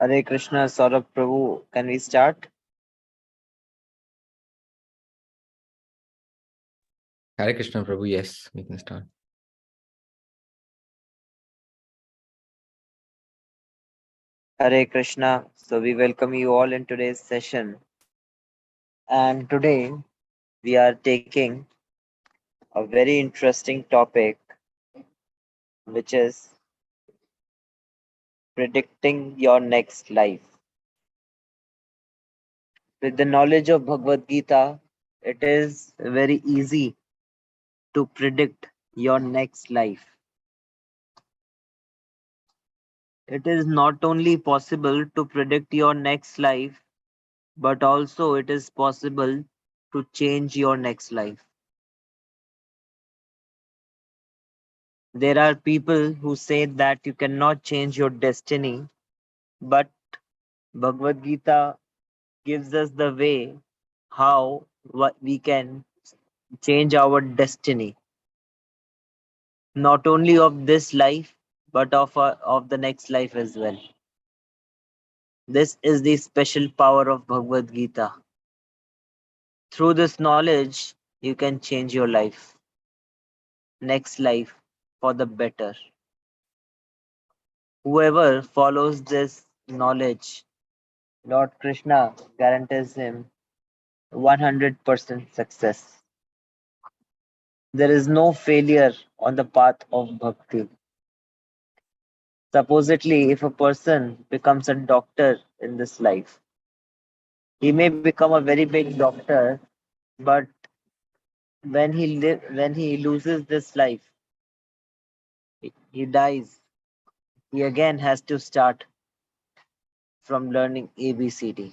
Hare Krishna, Saurabh Prabhu. Can we start? Hare Krishna Prabhu, yes, we can start. Hare Krishna. So we welcome you all in today's session. And today we are taking a very interesting topic, which is predicting your next life. With the knowledge of Bhagavad Gita, it is very easy to predict your next life. It is not only possible to predict your next life, but also it is possible to change your next life. There are people who say that you cannot change your destiny, but Bhagavad Gita gives us the way how we can change our destiny, not only of this life, but of the next life as well. This is the special power of Bhagavad Gita. Through this knowledge, you can change your life, next life, for the better. Whoever follows this knowledge, Lord Krishna guarantees him 100% success. There is no failure on the path of bhakti. Supposedly, if a person becomes a doctor in this life, he may become a very big doctor, but when he loses this life, he dies. He again has to start from learning ABCD.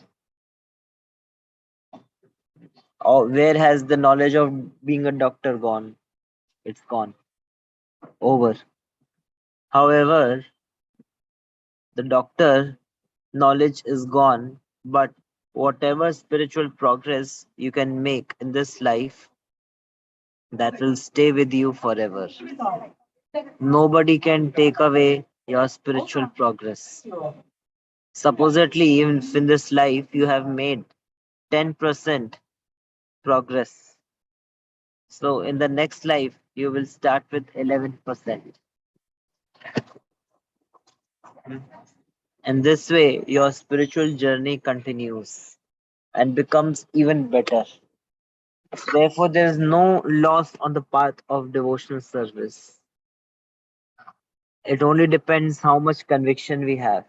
Or where has the knowledge of being a doctor gone? It's gone. Over. However, the doctor knowledge is gone, but whatever spiritual progress you can make in this life, that will stay with you forever. Nobody can take away your spiritual progress. Supposedly, even if in this life you have made 10% progress, so in the next life you will start with 11%. And this way, your spiritual journey continues and becomes even better. Therefore, there is no loss on the path of devotional service. It only depends how much conviction we have.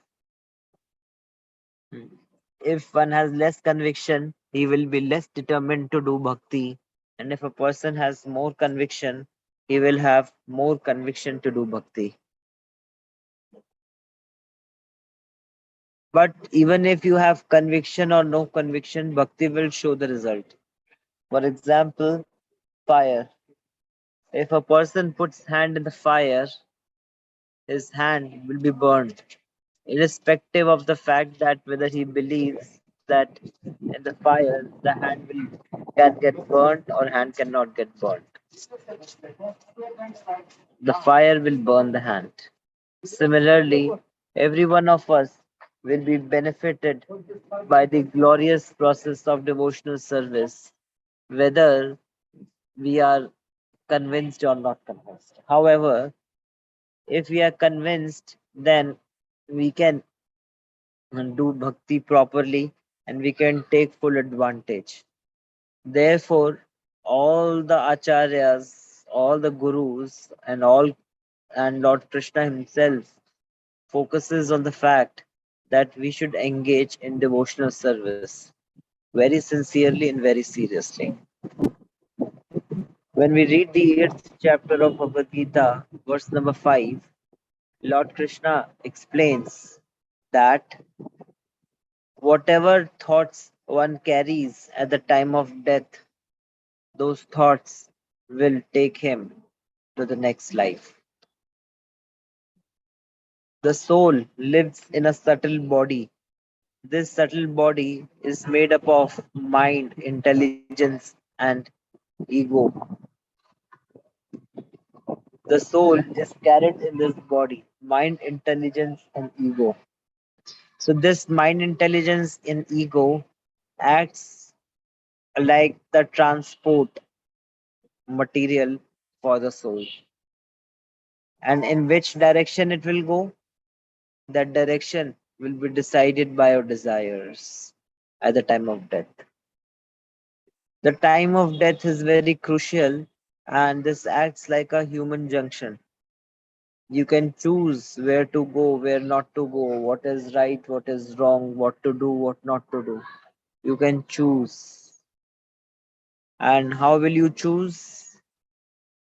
If one has less conviction, he will be less determined to do bhakti. And if a person has more conviction, he will have more conviction to do bhakti. But even if you have conviction or no conviction, bhakti will show the result. For example, fire. If a person puts hand in the fire, his hand will be burned, irrespective of the fact that whether he believes that in the fire the hand will can get burnt or hand cannot get burnt. The fire will burn the hand. Similarly, every one of us will be benefited by the glorious process of devotional service, whether we are convinced or not convinced. However, if we are convinced, then we can do bhakti properly and we can take full advantage. Therefore, all the acharyas, all the gurus, and Lord Krishna himself focuses on the fact that we should engage in devotional service very sincerely and very seriously. When we read the 8th chapter of Bhagavad Gita, verse number 5, Lord Krishna explains that whatever thoughts one carries at the time of death, those thoughts will take him to the next life. The soul lives in a subtle body. This subtle body is made up of mind, intelligence, and ego. The soul is carried in this body, mind, intelligence, and ego. So this mind intelligence in ego acts like the transport material for the soul. And in which direction it will go, that direction will be decided by your desires at the time of death. The time of death is very crucial, and this acts like a human junction. You can choose where to go, where not to go, what is right, what is wrong, what to do, what not to do. You can choose. And how will you choose?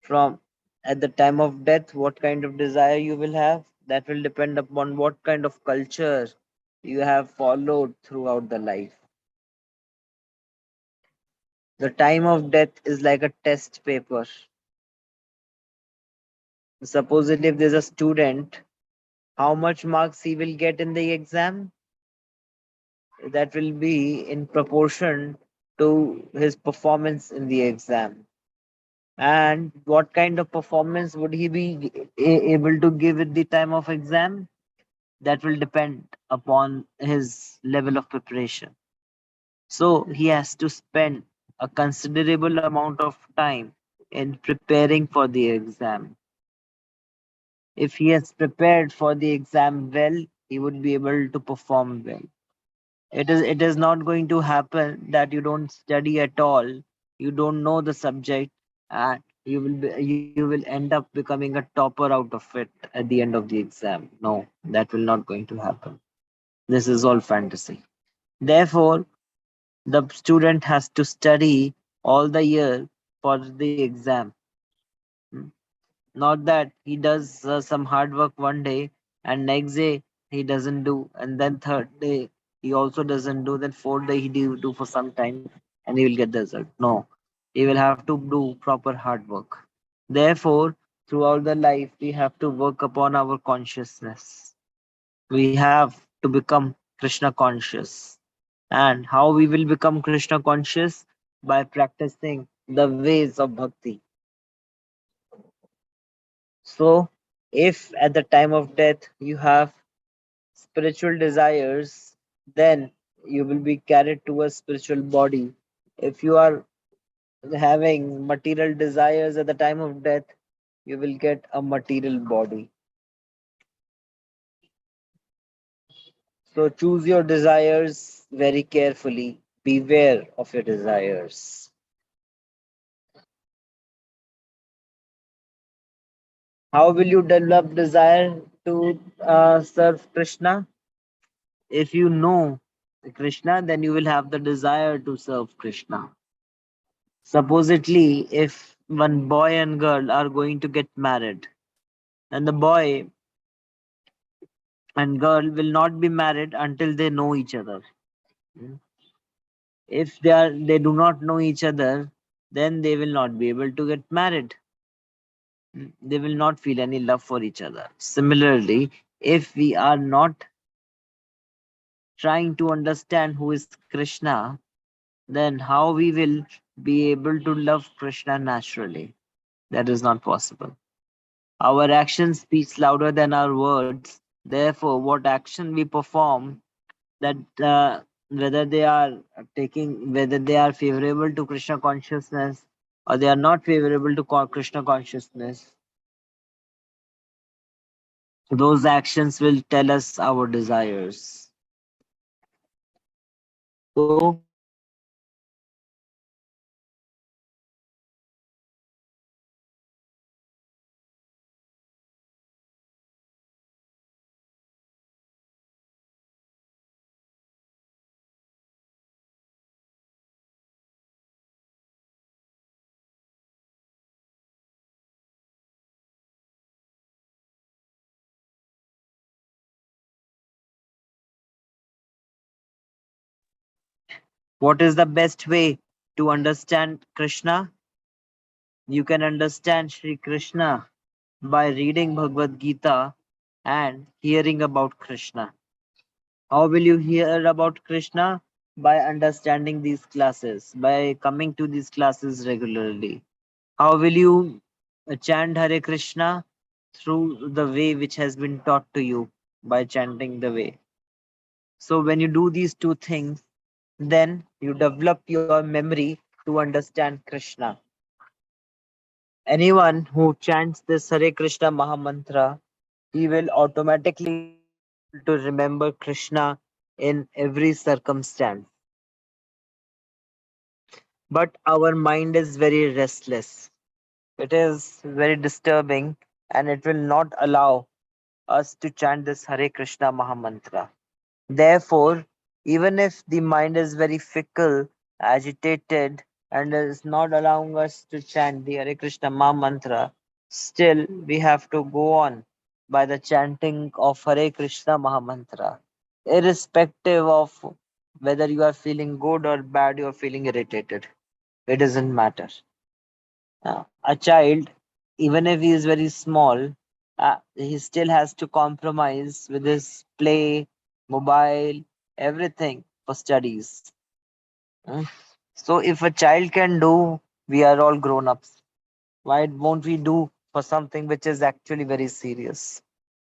From at the time of death, what kind of desire you will have, that will depend upon what kind of culture you have followed throughout the life. The time of death is like a test paper. Supposedly, if there's a student, how much marks he will get in the exam, that will be in proportion to his performance in the exam. And what kind of performance would he be able to give at the time of exam, that will depend upon his level of preparation. So he has to spend a considerable amount of time in preparing for the exam. If he has prepared for the exam well, he would be able to perform well. It is not going to happen that you don't study at all, you don't know the subject, and you will end up becoming a topper out of it at the end of the exam. No, that will not going to happen. This is all fantasy. Therefore, the student has to study all the year for the exam. Mm. Not that he does some hard work one day and next day he doesn't do, and then third day he also doesn't do, then fourth day he do for some time and he will get the result. No, he will have to do proper hard work. Therefore, throughout the life, we have to work upon our consciousness. We have to become Krishna conscious. And how we will become Krishna conscious? By practicing the ways of bhakti. So, if at the time of death you have spiritual desires, then you will be carried to a spiritual body. If you are having material desires at the time of death, you will get a material body. So, choose your desires very carefully. Beware of your desires. How will you develop desire to serve Krishna? If you know Krishna, then you will have the desire to serve Krishna. Supposedly, if one boy and girl are going to get married, then the boy and girl will not be married until they know each other. If they do not know each other, then they will not be able to get married. They will not feel any love for each other. Similarly, if we are not trying to understand who is Krishna, then how we will be able to love Krishna naturally? That is not possible. Our actions speaks louder than our words. Therefore, what action we perform, that whether they are favorable to Krishna consciousness or they are not favorable to Krishna consciousness, those actions will tell us our desires. So, what is the best way to understand Krishna? You can understand Sri Krishna by reading Bhagavad Gita and hearing about Krishna. How will you hear about Krishna? By understanding these classes, by coming to these classes regularly. How will you chant Hare Krishna? Through the way which has been taught to you, by chanting the way. So when you do these two things, then you develop your memory to understand Krishna. Anyone who chants this Hare Krishna Mahamantra, he will automatically be able to remember Krishna in every circumstance. But our mind is very restless. It is very disturbing and it will not allow us to chant this Hare Krishna Mahamantra. Therefore, even if the mind is very fickle, agitated, and is not allowing us to chant the Hare Krishna Mahamantra, still we have to go on by the chanting of Hare Krishna Mahamantra, irrespective of whether you are feeling good or bad, you are feeling irritated. It doesn't matter. A child, even if he is very small, he still has to compromise with his play, mobile, everything for studies. Mm. So, if a child can do, we are all grown ups. Why won't we do for something which is actually very serious?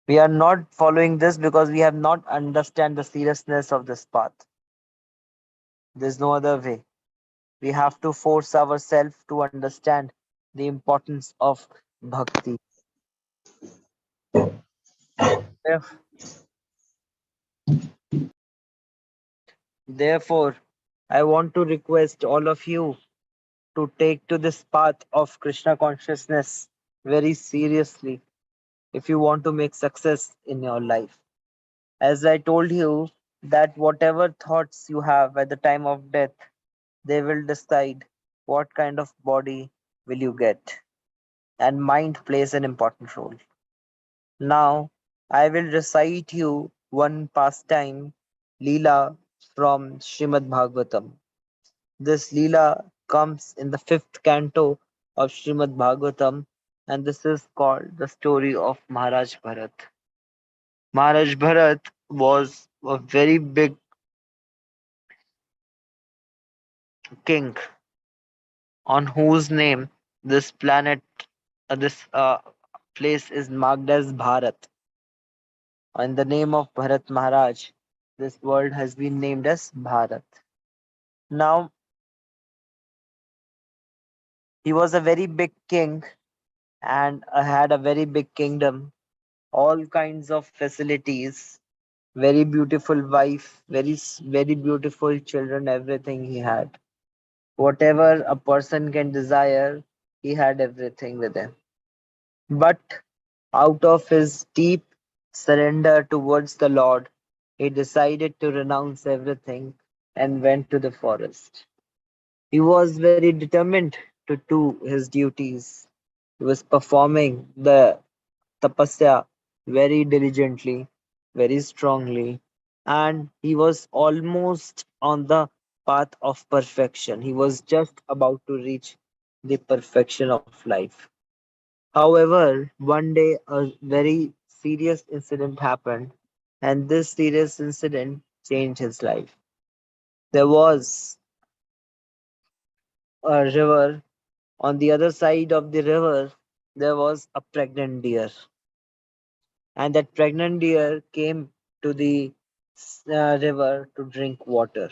We are not following this because we have not understand the seriousness of this path. There's no other way. We have to force ourselves to understand the importance of bhakti. Theref- Therefore, I want to request all of you to take to this path of Krishna consciousness very seriously if you want to make success in your life. As I told you, that whatever thoughts you have at the time of death, they will decide what kind of body will you get. And mind plays an important role. Now, I will recite you one pastime, Leela from Srimad Bhagavatam. This Leela comes in the fifth canto of Srimad Bhagavatam, and this is called the story of Maharaj Bharat. Maharaj Bharat was a very big king on whose name this planet, this place is marked as Bharat. In the name of Bharat Maharaj, this world has been named as Bharat. Now, he was a very big king and had a very big kingdom, all kinds of facilities, very beautiful wife, very beautiful children, everything he had. Whatever a person can desire, he had everything with him. But out of his deep surrender towards the Lord, he decided to renounce everything and went to the forest. He was very determined to do his duties. He was performing the tapasya very diligently, very strongly, and he was almost on the path of perfection. He was just about to reach the perfection of life. However, one day a very serious incident happened, and this serious incident changed his life. There was a river. On the other side of the river, there was a pregnant deer, and that pregnant deer came to the river to drink water.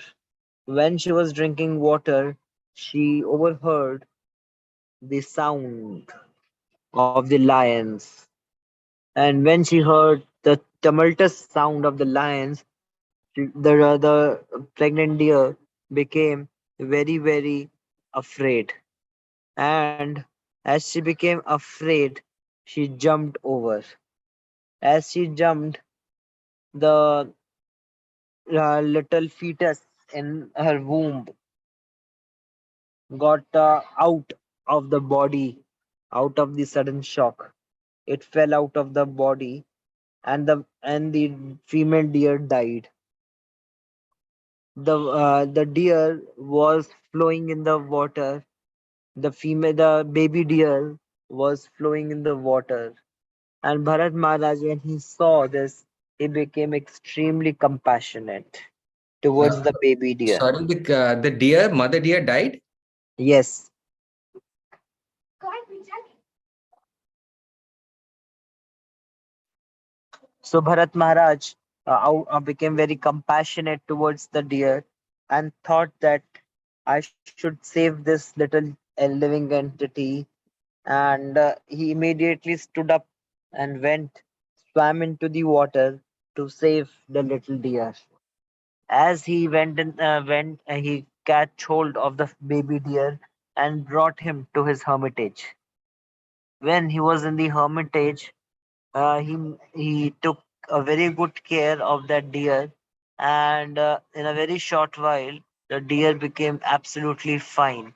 When she was drinking water, she overheard the sound of the lions. And when she heard the tumultuous sound of the lions, the pregnant deer became very, very afraid. And as she became afraid, she jumped over. As she jumped, the little fetus in her womb got out of the body, out of the sudden shock. It fell out of the body, and the female deer died. The deer was flowing in the water. The baby deer was flowing in the water. And Bharat Maharaj, when he saw this, he became extremely compassionate towards the baby deer. Sorry, the deer, mother deer died? Yes. So Bharat Maharaj became very compassionate towards the deer and thought that I should save this little living entity. And he immediately stood up and swam into the water to save the little deer. As he he catch hold of the baby deer and brought him to his hermitage. When he was in the hermitage, he took a very good care of that deer, and in a very short while, the deer became absolutely fine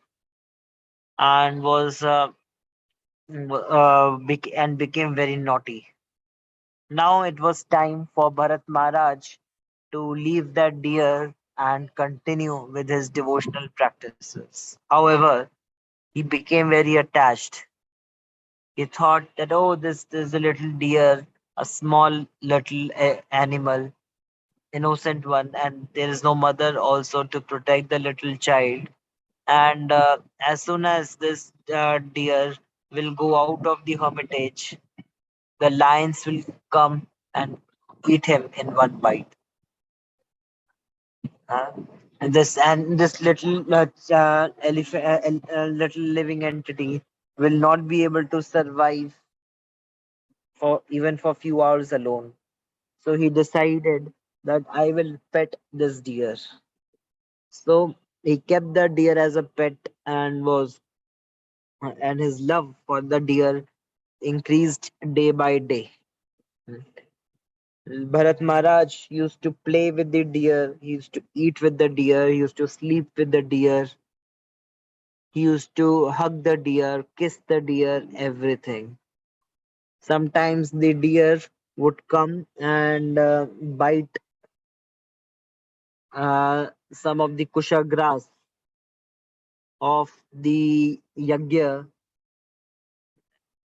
and became very naughty. Now it was time for Bharat Maharaj to leave that deer and continue with his devotional practices. However, he became very attached. He thought that, oh, this is a little deer, a small little animal, innocent one, and there is no mother also to protect the little child. And as soon as this deer will go out of the hermitage, the lions will come and eat him in one bite. Uh, and this little little living entity will not be able to survive for even for few hours alone. So he decided that I will pet this deer. So he kept the deer as a pet and his love for the deer increased day by day. Bharat Maharaj used to play with the deer, he used to eat with the deer, he used to sleep with the deer, he used to hug the deer, kiss the deer, everything. Sometimes the deer would come and bite some of the kusha grass of the yagya.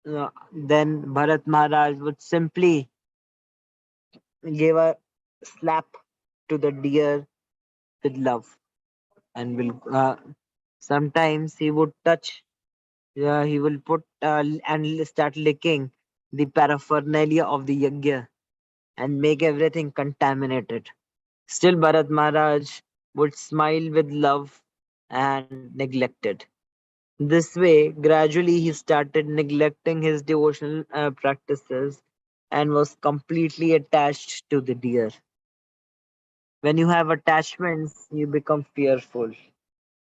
Then Bharat Maharaj would simply give a slap to the deer with love and will sometimes he would touch he will put and start licking the paraphernalia of the yagya and make everything contaminated. Still, Bharat Maharaj would smile with love and neglected. This way, gradually, he started neglecting his devotional practices and was completely attached to the deer. When you have attachments, you become fearful.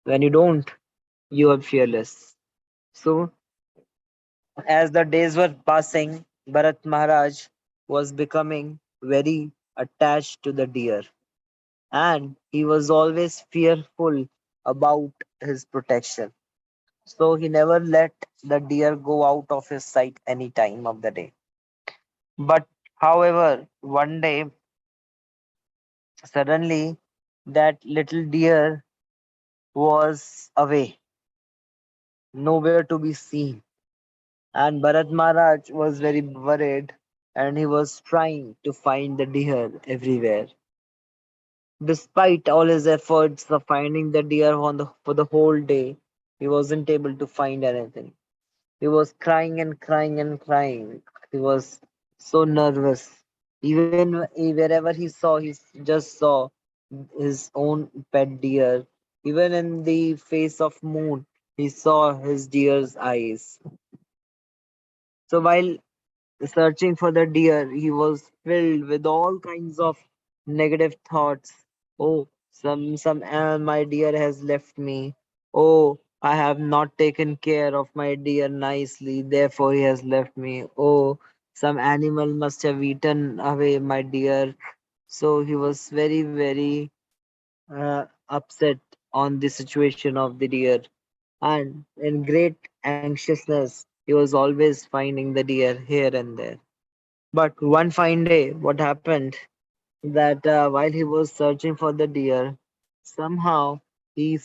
When you don't, you are fearless. So, as the days were passing, Bharat Maharaj was becoming very attached to the deer, and he was always fearful about his protection. So he never let the deer go out of his sight any time of the day. But however, one day suddenly that little deer was away, nowhere to be seen. And Bharat Maharaj was very worried and he was trying to find the deer everywhere. Despite all his efforts of finding the deer for the whole day, he wasn't able to find anything. He was crying and crying and crying. He was so nervous. Even wherever he saw, he just saw his own pet deer. Even in the face of moon, he saw his deer's eyes. So while searching for the deer, he was filled with all kinds of negative thoughts. Oh, my deer has left me. Oh, I have not taken care of my deer nicely, therefore he has left me. Oh, some animal must have eaten away my deer. So he was very, very upset on the situation of the deer. And in great anxiousness, he was always finding the deer here and there. But one fine day, what happened that while he was searching for the deer, somehow he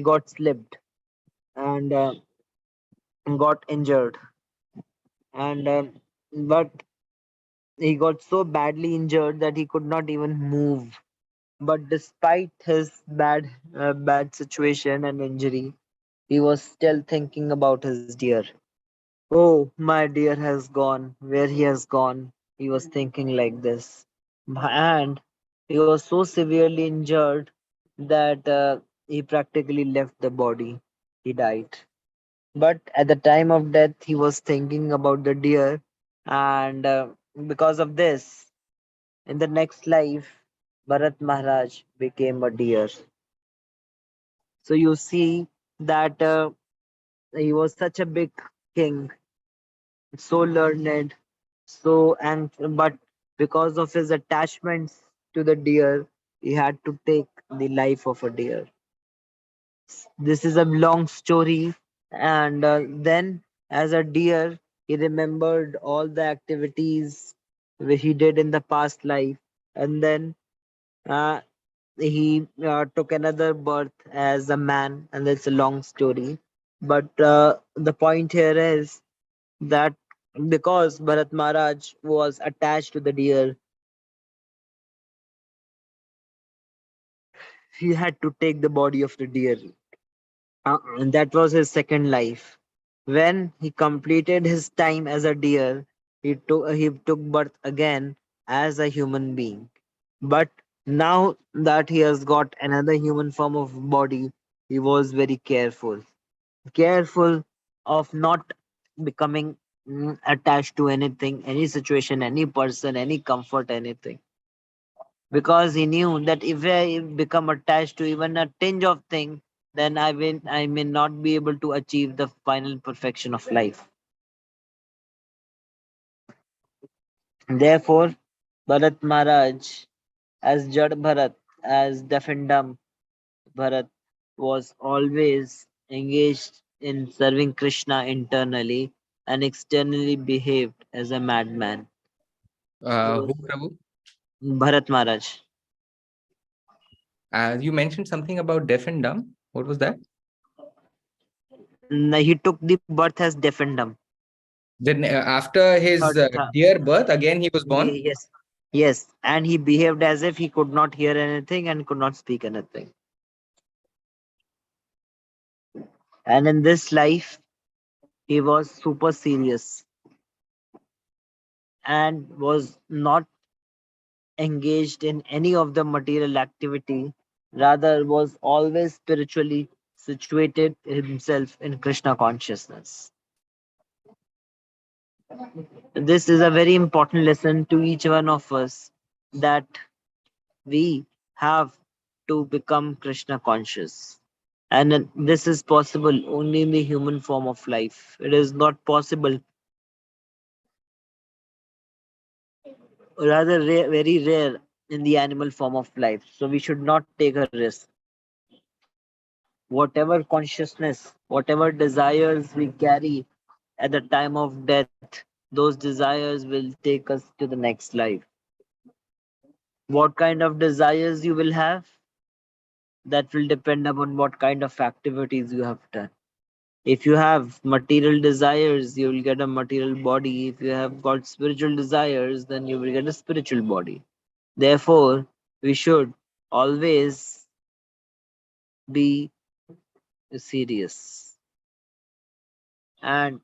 got slipped and got injured. And but he got so badly injured that he could not even move. But despite his bad situation and injury, he was still thinking about his deer. Oh, my deer has gone. Where he has gone? He was thinking like this. and he was so severely injured that he practically left the body. He died. But at the time of death, he was thinking about the deer, and because of this, in the next life, Bharat Maharaj became a deer. So you see that he was such a big king, so learned, so and but because of his attachments to the deer, he had to take the life of a deer. This is a long story, and then as a deer, he remembered all the activities which he did in the past life, and then uh, he took another birth as a man, and that's a long story. But the point here is that because Bharat Maharaj was attached to the deer, he had to take the body of the deer. And that was his second life. When he completed his time as a deer, he took birth again as a human being. But now that he has got another human form of body, he was very careful of not becoming attached to anything, any situation, any person, any comfort, anything. Because he knew that if I become attached to even a tinge of thing, then I may not be able to achieve the final perfection of life. Therefore, Bharat Maharaj, as Jad Bharat, as deaf and dumb Bharat, was always engaged in serving Krishna internally and externally behaved as a madman. Who, Prabhu? Bharat Maharaj. You mentioned something about deaf and dumb. What was that? He took the birth as deaf and dumb. Then after his Third, third, dear birth, again he was born. yes, yes, and he behaved as if he could not hear anything and could not speak anything. And in this life, he was super serious and was not engaged in any of the material activity, rather, was always spiritually situated himself in Krishna consciousness. This is a very important lesson to each one of us that we have to become Krishna conscious. And this is possible only in the human form of life. It is not possible, rather very rare in the animal form of life. So we should not take a risk. Whatever consciousness, whatever desires we carry at the time of death, those desires will take us to the next life. What kind of desires you will have, that will depend upon what kind of activities you have done. If you have material desires, you will get a material body. If you have got spiritual desires, then you will get a spiritual body. Therefore, we should always be serious. And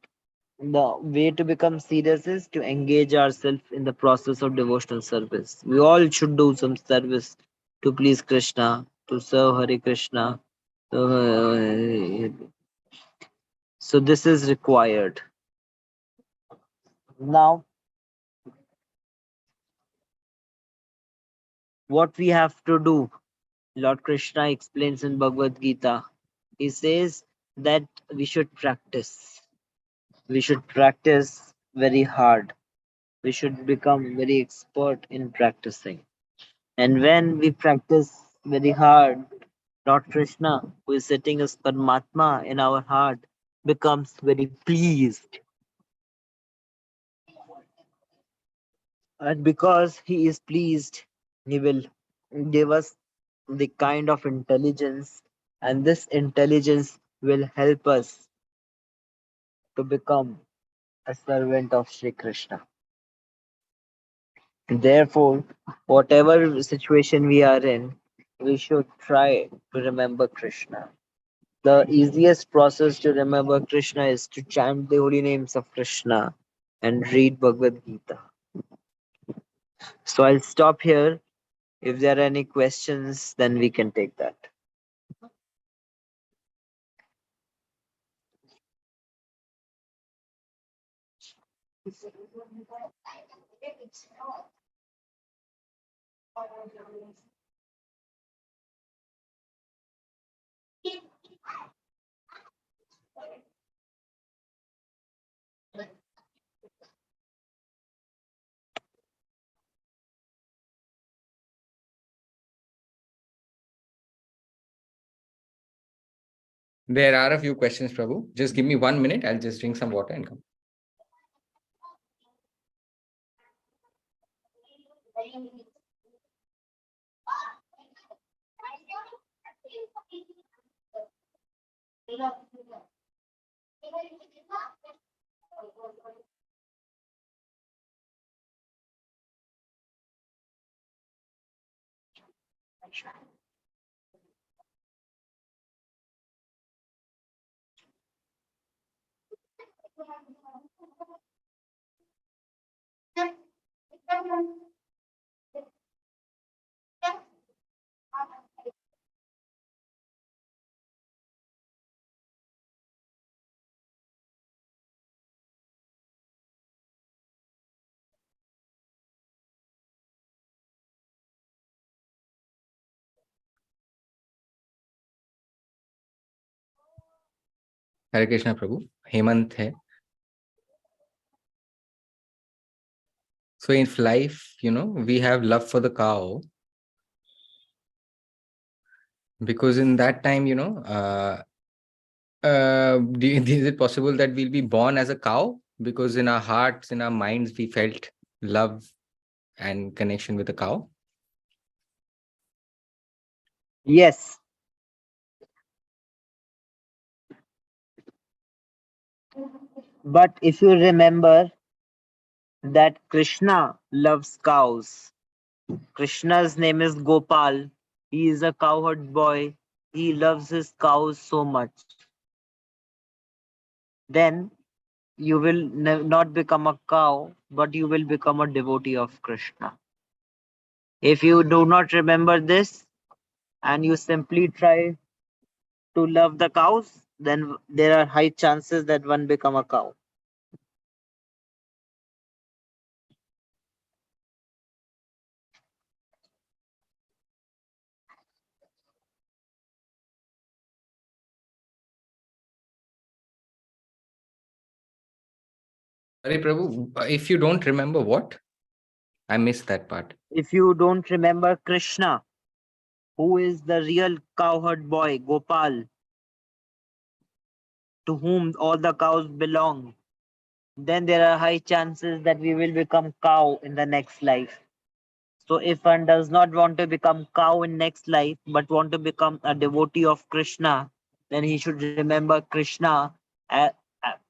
the way to become serious is to engage ourselves in the process of devotional service. We all should do some service to please Krishna, to serve Hare Krishna. So this is required. Now, what we have to do, Lord Krishna explains in Bhagavad Gita. He says that we should practice. We should practice very hard. We should become very expert in practicing. And when we practice very hard, Lord Krishna, who is sitting as Paramatma in our heart, becomes very pleased. And because he is pleased, he will give us the kind of intelligence, and this intelligence will help us to become a servant of Sri Krishna. Therefore, whatever situation we are in, we should try to remember Krishna. The easiest process to remember Krishna is to chant the holy names of Krishna and read Bhagavad Gita. So I'll stop here. If there are any questions, then we can take that. There are a few questions, Prabhu. Just give me 1 minute. I'll just drink some water and come. Hare Krishna, Prabhu. Hemant hai. So in life, we have love for the cow because in that time, is it possible that we'll be born as a cow? Because in our hearts, in our minds, we felt love and connection with the cow. Yes, but if you remember that Krishna loves cows, Krishna's name is Gopal. He is a cowherd boy. He loves his cows so much. Then you will not become a cow, but you will become a devotee of Krishna. If you do not remember this and you simply try to love the cows, then there are high chances that one become a cow. Sorry, Prabhu, if you don't remember what? I missed that part. If you don't remember Krishna, who is the real cowherd boy, Gopal, to whom all the cows belong, then there are high chances that we will become cow in the next life. So if one does not want to become cow in next life, but want to become a devotee of Krishna, then he should remember Krishna at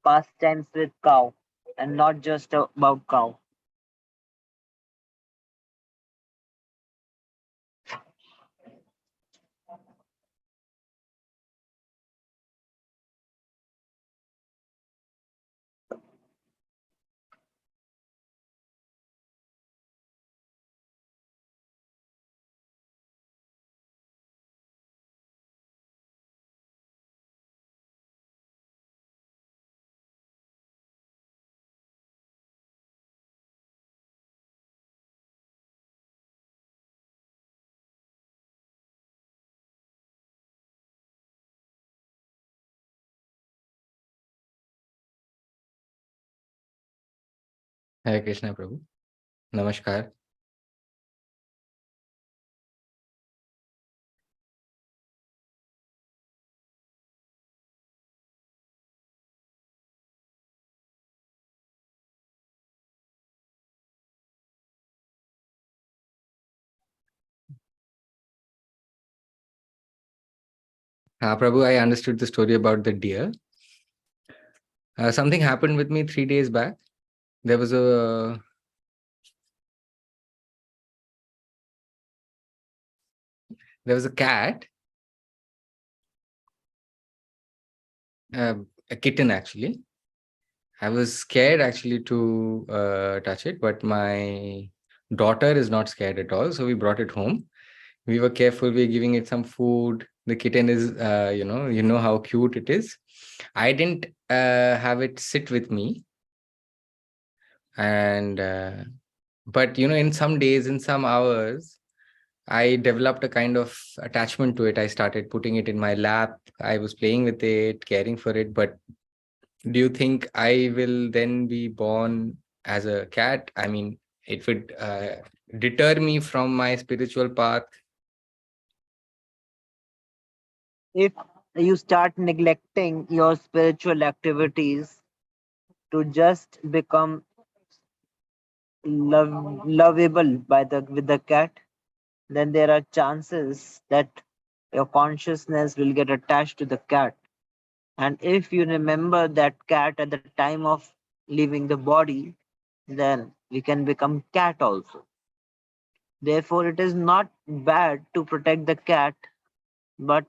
past tense with cow and not just about cow. Hare Krishna, Prabhu. Namaskar. Prabhu, I understood the story about the deer. Something happened with me 3 days back. There was a cat, uh, a kitten actually. I was scared actually to touch it, but my daughter is not scared at all. So we brought it home. We were careful. We were giving it some food. The kitten is, you know how cute it is. I didn't have it sit with me, and but in some days, in some hours, I developed a kind of attachment to it. I started putting it in my lap. I was playing with it, caring for it. But do you think I will then be born as a cat? I mean, it would deter me from my spiritual path. If you start neglecting your spiritual activities to just become lovable by the with the cat, then there are chances that your consciousness will get attached to the cat. And if you remember that cat at the time of leaving the body, then we can become cat also. Therefore, it is not bad to protect the cat, but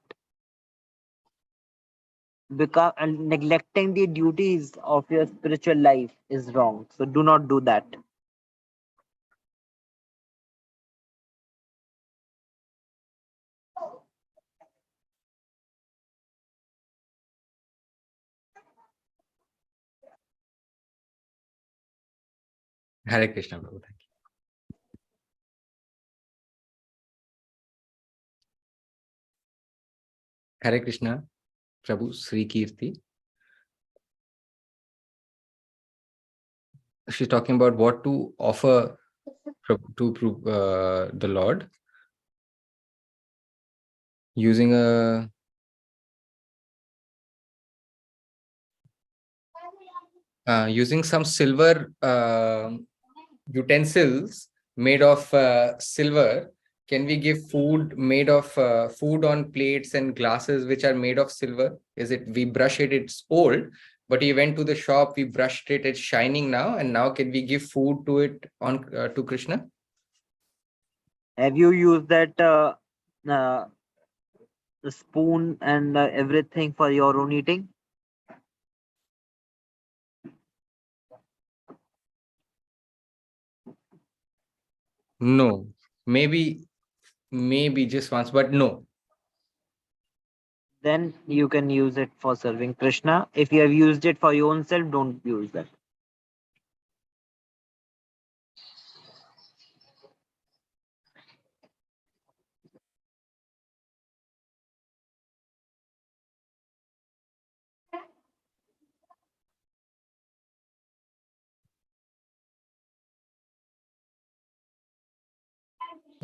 and neglecting the duties of your spiritual life is wrong. So do not do that. Hare Krishna, Prabhu. Thank you. Hare Krishna, Prabhu Sri Kirti. She's talking about what to offer to the Lord using using some silver utensils made of silver. Can we give food made of food on plates and glasses which are made of silver? Is it we brush it? It's old, but we went to the shop. We brushed it. It's shining now, and now can we give food to it on to Krishna? Have you used that uh, spoon and everything for your own eating? No, maybe just once, but no. Then you can use it for serving Krishna. If you have used it for your own self, don't use that.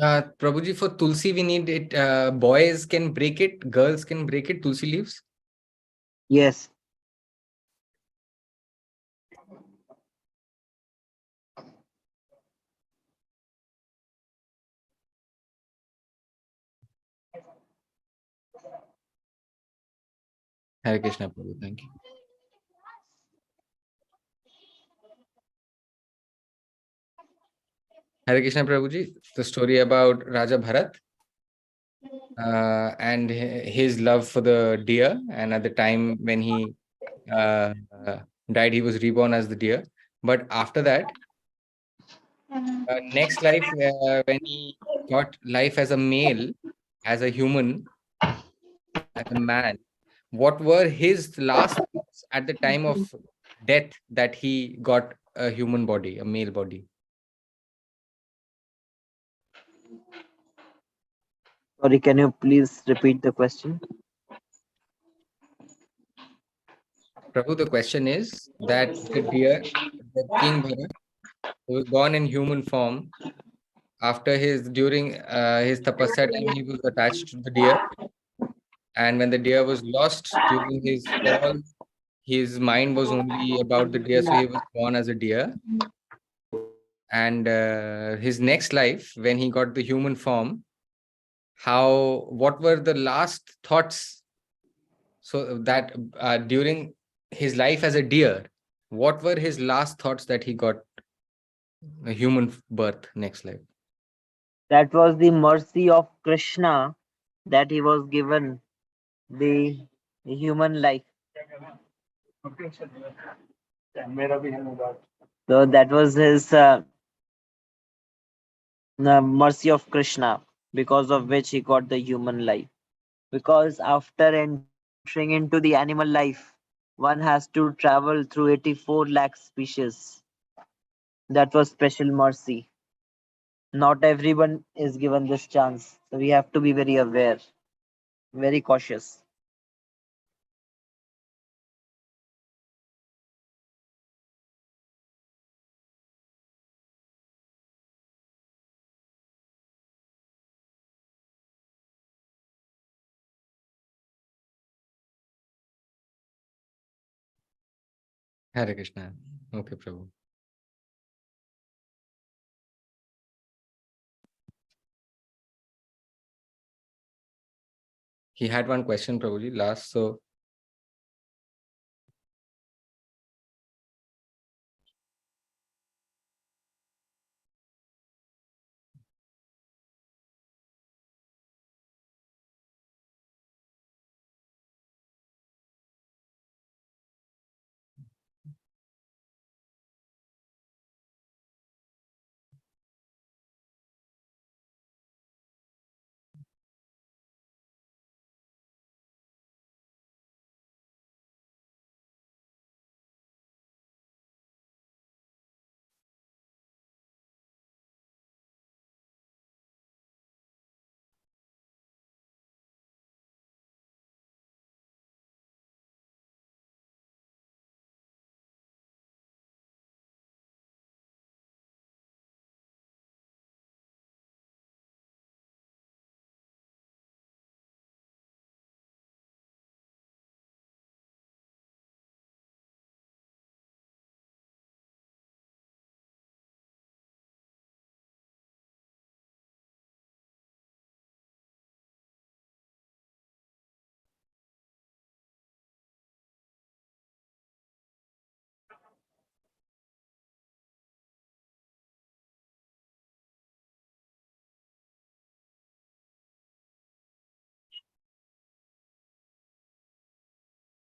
Prabhuji, for Tulsi, we need it. Boys can break it, girls can break it. Tulsi leaves. Yes. Hare Krishna, Prabhu. Thank you. Hare Krishna, Prabhuji. The story about Raja Bharat and his love for the deer. And at the time when he uh, uh, died, he was reborn as the deer. But after that, next life, when he got life as a male, as a human, as a man, what were his last thoughts at the time of death that he got a human body, a male body? Sorry, can you please repeat the question? Prabhu, the question is that the deer, the King Bharat, who was born in human form, after during his tapasya time, he was attached to the deer. And when the deer was lost during his fall, his mind was only about the deer, so he was born as a deer. And his next life, when he got the human form, what were the last thoughts? So that during his life as a deer, what were his last thoughts that he got a human birth next life? That was the mercy of Krishna that he was given the human life. So that was his the mercy of Krishna, because of which he got the human life. Because after entering into the animal life, one has to travel through 84 lakh species. That was special mercy. Not everyone is given this chance. So we have to be very aware, very cautious. Hare Krishna. Okay, Prabhu. He had one question, Prabhuji, last. So,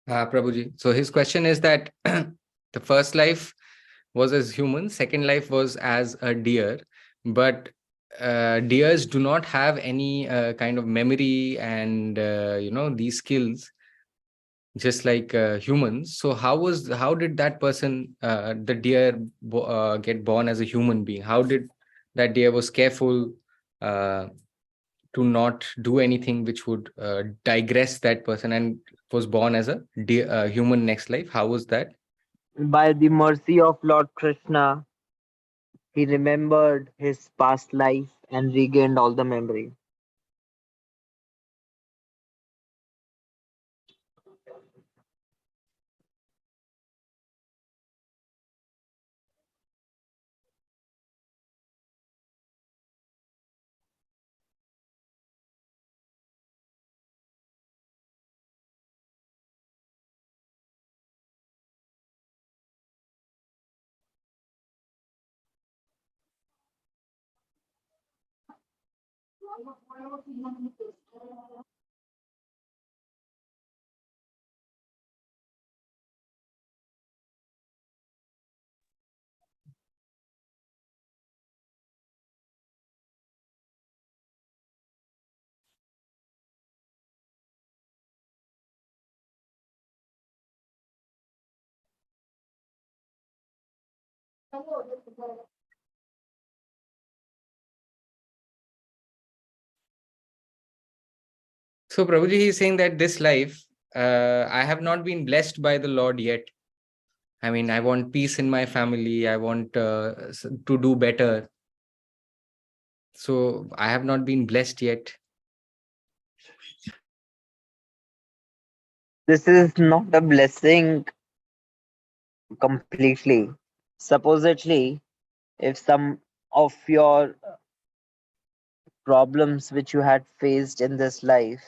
Prabhuji, so his question is that the first life was as human, second life was as a deer, but deers do not have any kind of memory and these skills just like humans. So how did that person, the deer, get born as a human being? How did that deer was careful uh, to not do anything which would digress that person and was born as a deer, human next life? How was that? By the mercy of Lord Krishna, he remembered his past life and regained all the memory. So Prabhuji, he's saying that this life, I have not been blessed by the Lord yet. I mean, I want peace in my family. I want to do better. So I have not been blessed yet. This is not a blessing completely. Supposedly, if some of your problems which you had faced in this life,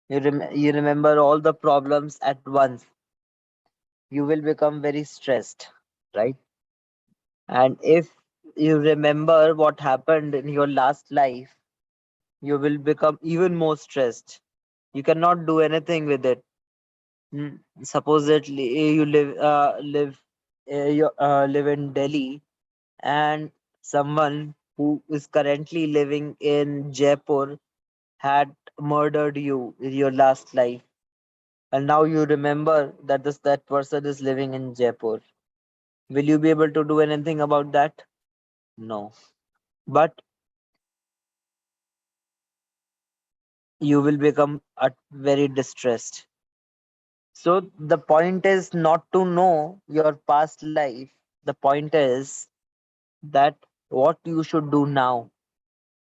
you remember all the problems at once, you will become very stressed, right? And if you remember what happened in your last life, you will become even more stressed. You cannot do anything with it. Supposedly, you live in Delhi, and someone who is currently living in Jaipur had murdered you in your last life, and now you remember that that person is living in Jaipur. Will you be able to do anything about that? No. But you will become very distressed. So the point is not to know your past life. The point is that what you should do now.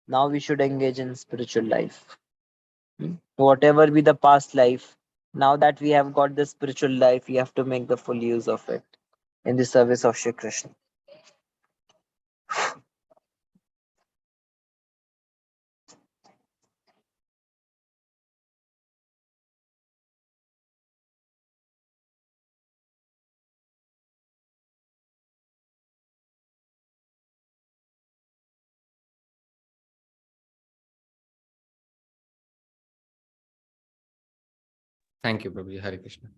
Now we should engage in spiritual life. Whatever be the past life, now that we have got the spiritual life, we have to make the full use of it in the service of Shri Krishna. Thank you, Prabhuji. Hare Krishna.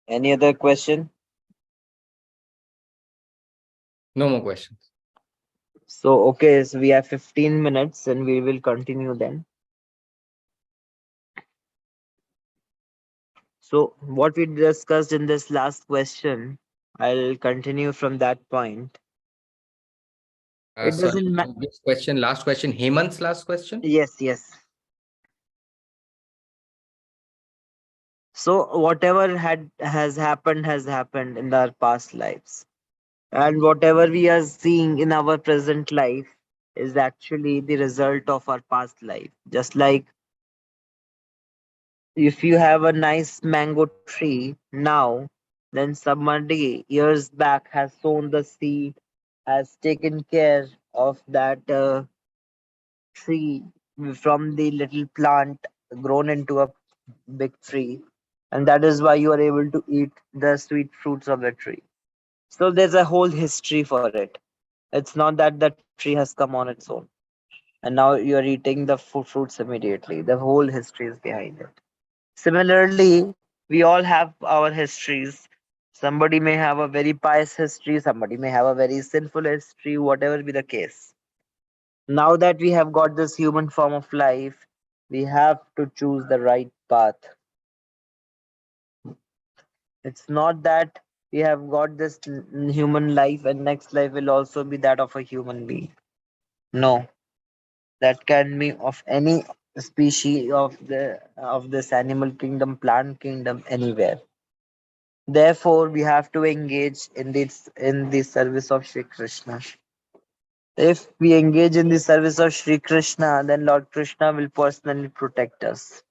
Any other question? No more questions. So, okay, so we have 15 minutes and we will continue then. So, what we discussed in this last question, I'll continue from that point. It Sorry, doesn't matter. which question? Last question. Hemant's last question? Yes, yes. So, whatever has happened in our past lives. And whatever we are seeing in our present life is actually the result of our past life. Just like if you have a nice mango tree now, then somebody years back has sown the seed, has taken care of that tree from the little plant grown into a big tree. And that is why you are able to eat the sweet fruits of the tree. So there's a whole history for it. It's not that the tree has come on its own and now you're eating the fruits immediately. The whole history is behind it. Similarly, we all have our histories. Somebody may have a very pious history, somebody may have a very sinful history, whatever be the case. Now that we have got this human form of life, we have to choose the right path. It's not that we have got this human life and next life will also be that of a human being. No, that can be of any species of this animal kingdom, plant kingdom, anywhere. Therefore, we have to engage in the service of Shri Krishna. If we engage in the service of Shri Krishna, then Lord Krishna will personally protect us.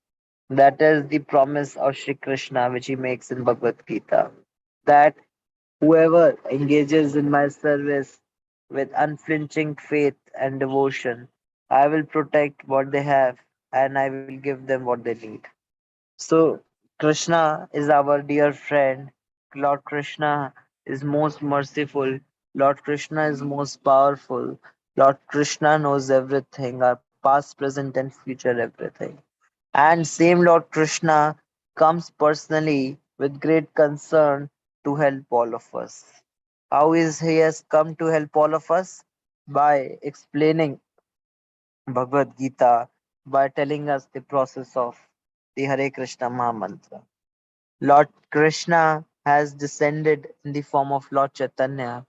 That is the promise of Shri Krishna which he makes in Bhagavad Gita. That whoever engages in my service with unflinching faith and devotion, I will protect what they have and I will give them what they need. So, Krishna is our dear friend. Lord Krishna is most merciful. Lord Krishna is most powerful. Lord Krishna knows everything, our past, present, and future, everything. And same Lord Krishna comes personally with great concern to help all of us. How is he has come to help all of us? By explaining Bhagavad Gita, by telling us the process of the Hare Krishna Mahamantra. Lord Krishna has descended in the form of Lord Chaitanya.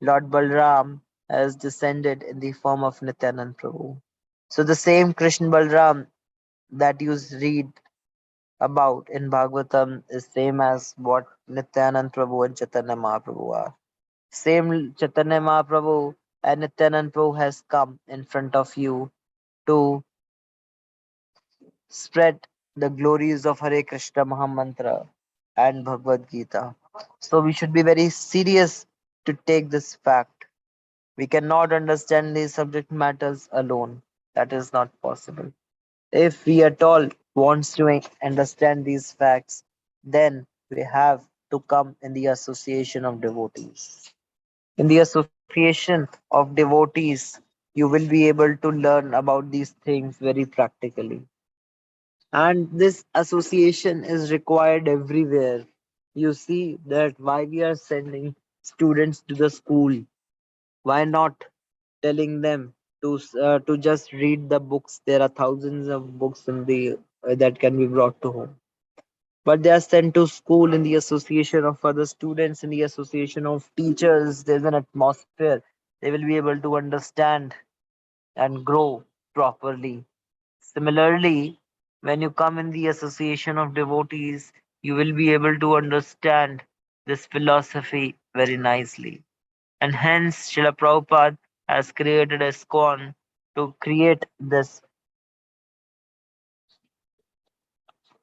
Lord Balram has descended in the form of Nityanand Prabhu. So the same Krishna Balram that you read about in Bhagavatam is same as what Nityanand Prabhu and Chaitanya Mahaprabhu are. Same Chaitanya Mahaprabhu and Nityanand Prabhu has come in front of you to spread the glories of Hare Krishna Mahamantra and Bhagavad Gita. So we should be very serious to take this fact. We cannot understand these subject matters alone. That is not possible. If we at all wants to understand these facts, then we have to come in the association of devotees. In the association of devotees, you will be able to learn about these things very practically. And this association is required everywhere. You see that why we are sending students to the school? Why not telling them to just read the books? There are thousands of books in the that can be brought to home, but they are sent to school in the association of other students, in the association of teachers. There's an atmosphere. They will be able to understand and grow properly. Similarly, when you come in the association of devotees, you will be able to understand this philosophy very nicely. And hence, Srila Prabhupada has created a scorn to create this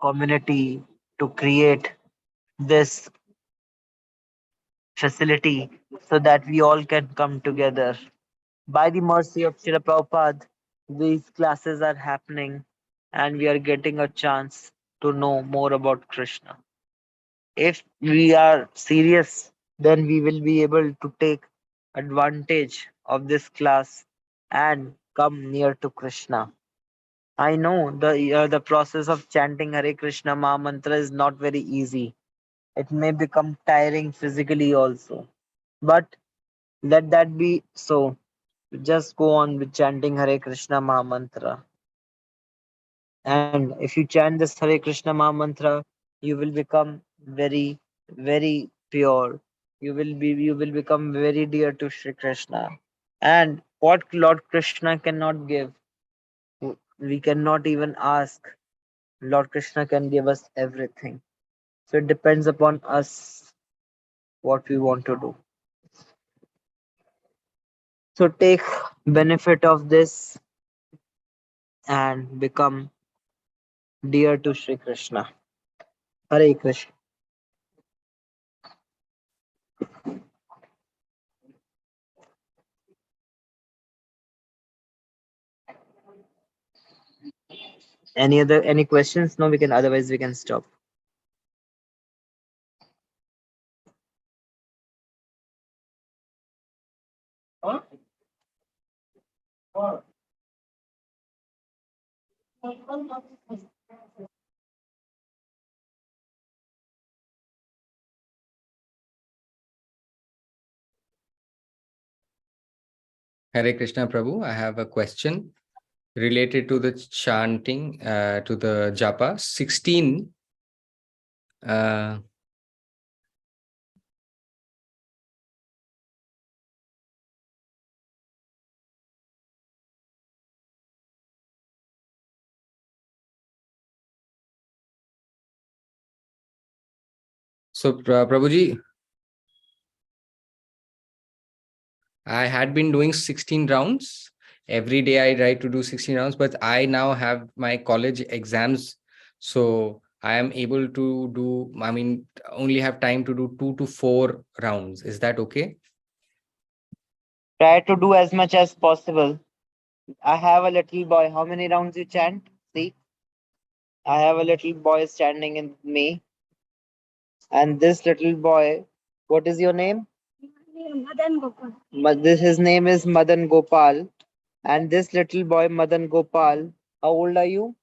community, to create this facility so that we all can come together. By the mercy of Srila Prabhupada, these classes are happening and we are getting a chance to know more about Krishna. If we are serious, then we will be able to take advantage of this class and come near to Krishna. I know the process of chanting Hare Krishna Maha Mantra is not very easy. It may become tiring physically also. But let that be so. Just go on with chanting Hare Krishna Maha Mantra. And if you chant this Hare Krishna Maha Mantra, you will become very, very pure. You will become very dear to Sri Krishna. And what Lord Krishna cannot give, we cannot even ask. Lord Krishna can give us everything. So it depends upon us what we want to do. So take benefit of this and become dear to Sri Krishna. Hare Krishna. Any questions? No, we can otherwise we can stop. Hare Krishna Prabhu, I have a question related to the chanting, to the japa. 16. Uh, so, Prabhuji, I had been doing 16 rounds. Every day I try to do 16 rounds, but I now have my college exams. So I am able to do, I mean, only have time to do 2 to 4 rounds. Is that okay? Try to do as much as possible. I have a little boy. How many rounds you chant? See, I have a little boy standing in me, and this little boy, what is your name? Madan Gopal. His name is Madan Gopal, and this little boy Madan Gopal. How old are you?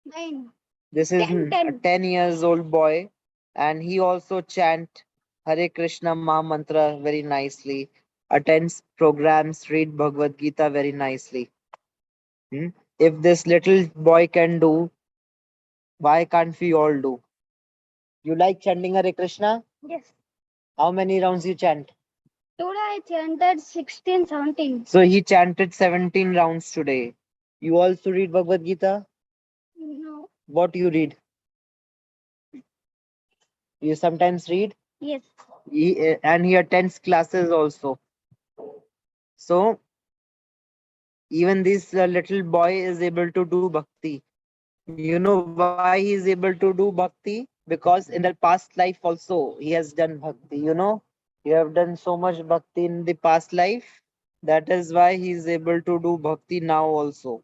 9. This is 10 years old boy, and he also chant Hare Krishna Maha Mantra very nicely, attends programs, read Bhagavad Gita very nicely. Hmm? If this little boy can do, why can't we all do? You like chanting Hare Krishna? Yes. How many rounds you chant? Today I chanted 16, 17. So he chanted 17 rounds today. You also read Bhagavad Gita? No. What you read? You sometimes read? Yes. And he attends classes also. So even this little boy is able to do bhakti. You know why he is able to do bhakti? Because in the past life also he has done bhakti. You know, you have done so much bhakti in the past life. That is why he is able to do bhakti now also.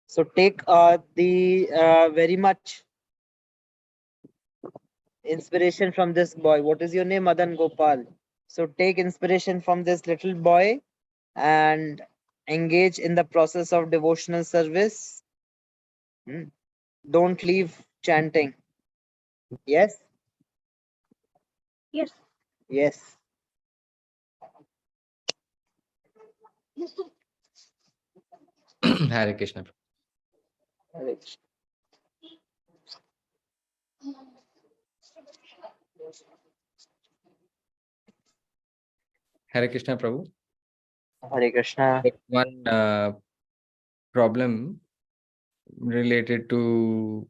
So take the very much inspiration from this boy. What is your name? Madan Gopal. So take inspiration from this little boy and engage in the process of devotional service. Hmm. Don't leave chanting. Yes. Yes. Hare Krishna. Hare Hare Krishna, Prabhu. Hare Krishna. There's one problem related to.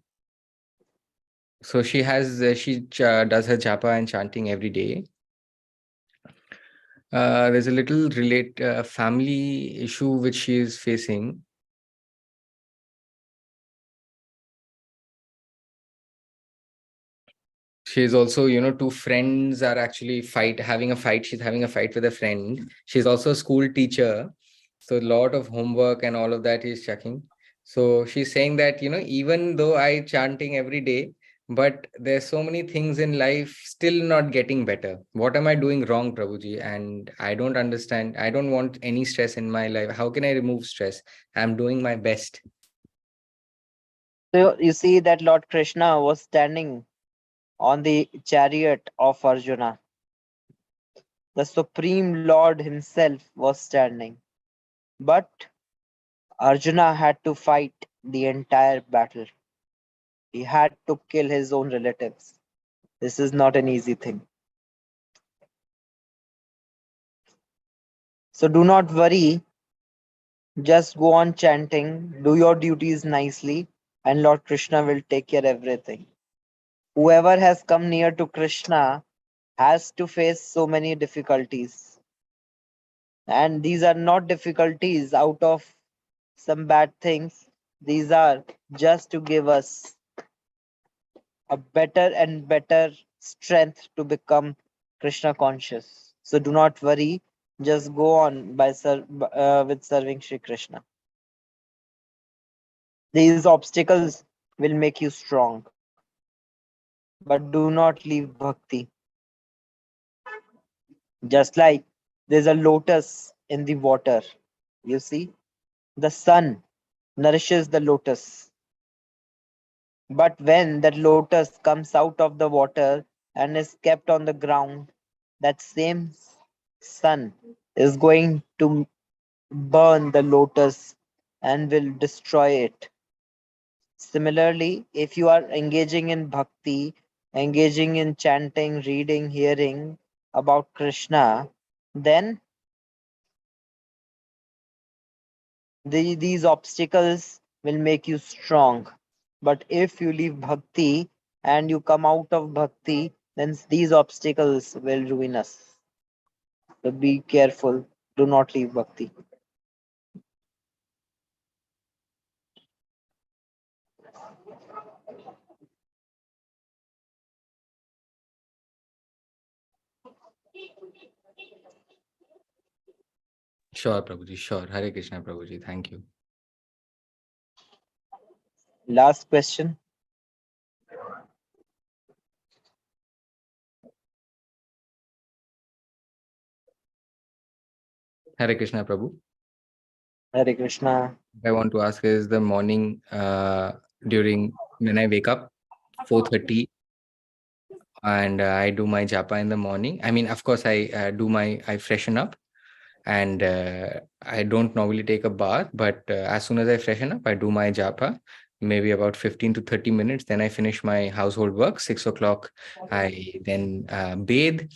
So she has does her japa and chanting every day. There's a little family issue which she is facing. She's also, two friends are actually having a fight. She's having a fight with a friend. She's also a school teacher. So a lot of homework and all of that is checking. So she's saying that, even though I chanting every day, but there's so many things in life still not getting better. What am I doing wrong, Prabhuji? And I don't understand. I don't want any stress in my life. How can I remove stress? I'm doing my best. So you see that Lord Krishna was standing on the chariot of Arjuna. The Supreme Lord himself was standing. But Arjuna had to fight the entire battle. He had to kill his own relatives. This is not an easy thing. So do not worry. Just go on chanting, do your duties nicely, and Lord Krishna will take care of everything. Whoever has come near to Krishna has to face so many difficulties. And these are not difficulties out of some bad things. These are just to give us a better and better strength to become Krishna conscious. So do not worry. Just go on with serving Shri Krishna. These obstacles will make you strong, but do not leave bhakti. Just like there's a lotus in the water, you see, the sun nourishes the lotus. But when that lotus comes out of the water and is kept on the ground, that same sun is going to burn the lotus and will destroy it. Similarly, if you are engaging in bhakti, engaging in chanting, reading, hearing about Krishna, then these obstacles will make you strong. But if you leave bhakti and you come out of bhakti, then these obstacles will ruin us. So be careful. Do not leave bhakti. Sure, Prabhuji. Sure. Hare Krishna, Prabhuji. Thank you. Last question. Hare Krishna, Prabhu. Hare Krishna. I want to ask is the morning during when I wake up, 4:30, and I do my japa in the morning. I mean, of course, I freshen up, and I don't normally take a bath, but as soon as I freshen up, I do my japa, maybe about 15 to 30 minutes. Then I finish my household work. 6 o'clock, I then bathe.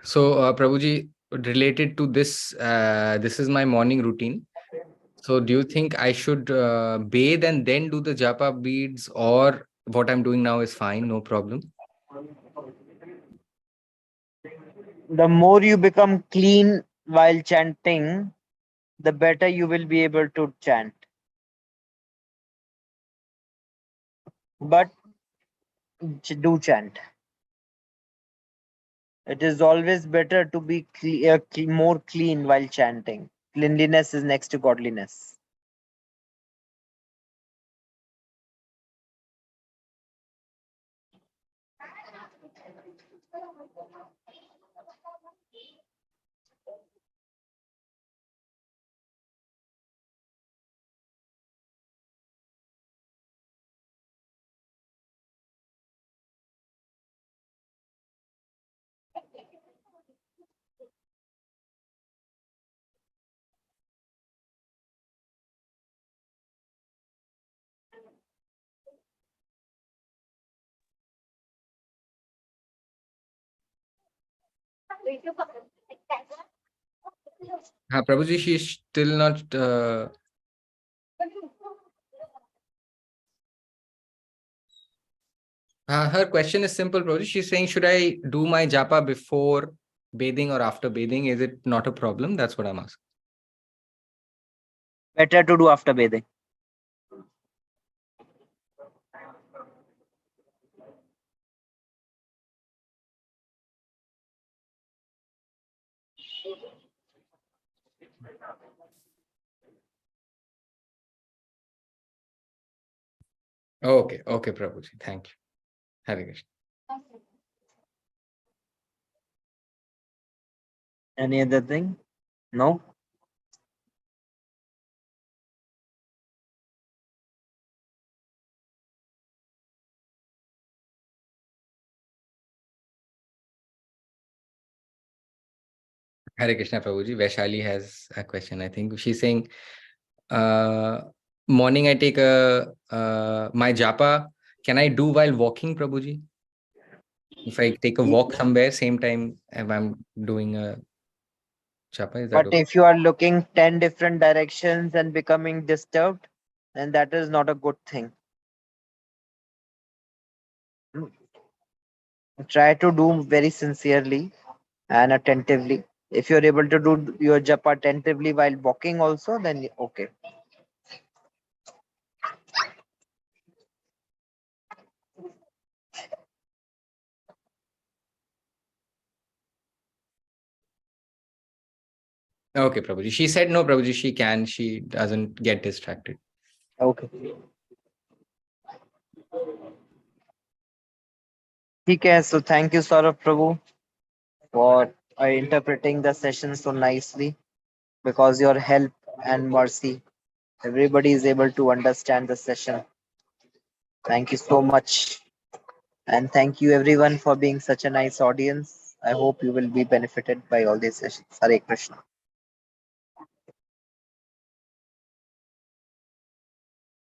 So, Prabhuji, related to this, this is my morning routine. So do you think I should bathe and then do the japa beads, or what I'm doing now is fine, no problem? The more you become clean while chanting, the better you will be able to chant. But do chant. It is always better to be more clean while chanting. Cleanliness is next to godliness. Prabhuji, she's still not. Her question is simple, Prabhuji. She's saying, should I do my japa before bathing or after bathing? Is it not a problem? That's what I'm asking. Better to do after bathing. Okay, okay, Prabhuji. Thank you. Hare Krishna. Any other thing? No? Hare Krishna, Prabhuji. Vaishali has a question. I think she's saying, uh, morning I take my japa. Can I do while walking, Prabhuji? If I take a walk somewhere, same time if I'm doing a japa, is that But okay? if you are looking 10 different directions and becoming disturbed, then that is not a good thing. Try to do very sincerely and attentively. If you're able to do your japa attentively while walking also, then okay. Okay, Prabhuji. She said no, Prabhuji. She can. She doesn't get distracted. Okay. Okay, so thank you, Saurabh Prabhu, for interpreting the session so nicely. Because your help and mercy, everybody is able to understand the session. Thank you so much. And thank you everyone for being such a nice audience. I hope you will be benefited by all these sessions. Hare Krishna.